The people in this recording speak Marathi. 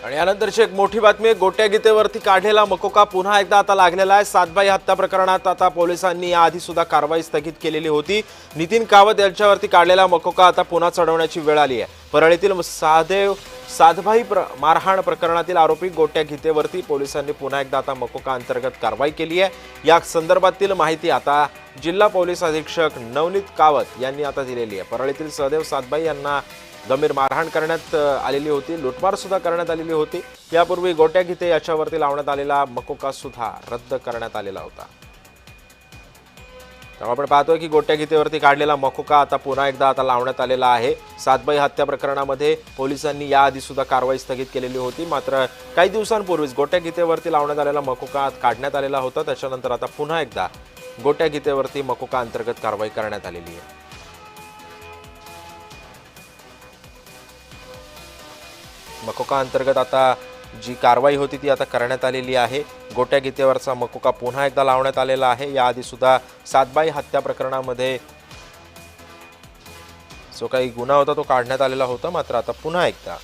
आणि यानंतरची एक मोठी बातमी, गोट्या गीतेवरती काढलेला मकोका पुन्हा एकदा आता लागलेला आहे। सातबाई हत्या प्रकरणात आता पोलिसांनी याआधी सुद्धा कारवाई स्थगित केलेली होती। नितीन कावत यांच्यावरती काढलेला मकोका आता पुन्हा चढवण्याची वेळ आली आहे। परळीतील सातबाई मारहाण प्रकरणातील आरोपी गोट्या गीतेवरती पोलिसांनी पुन्हा एकदा आता मकोका अंतर्गत कारवाई केली आहे। या संदर्भातील माहिती आता जिल्हा पोलीस अधीक्षक नवनीत कावत यांनी आता दिलेली आहे। परळीतील सहदेव सातबाई यांना गंभीर मारहाण करण्यात आलेली होती, लुटमार सुद्धा करण्यात आलेली होती। यापूर्वी गोट्या गीते याच्यावरती लावण्यात आलेला मकोका सुद्धा रद्द करण्यात आलेला होता। तेव्हा आपण पाहतोय की गोट्या गीतेवरती काढलेला मकोका आता पुन्हा एकदा आता लावण्यात आलेला आहे। सातबाई हत्या प्रकरणामध्ये पोलिसांनी याआधी सुद्धा कारवाई स्थगित केलेली होती, मात्र काही दिवसांपूर्वीच गोट्या गीतेवरती लावण्यात आलेला मकोका काढण्यात आलेला होता। त्याच्यानंतर आता पुन्हा एकदा गोट्या गीतेवरती मकोका अंतर्गत कारवाई करण्यात आलेली आहे। मकोका अंतर्गत आता जी कारवाई होती ती आता करण्यात आलेली आहे। गोट्या गीतेवरचा मकोका पुन्हा एकदा लावण्यात आलेला आहे। याआधी सुद्धा सातबाई हत्या प्रकरणामध्ये जो काही गुन्हा होता तो काढण्यात आलेला होता, मात्र आता पुन्हा एकदा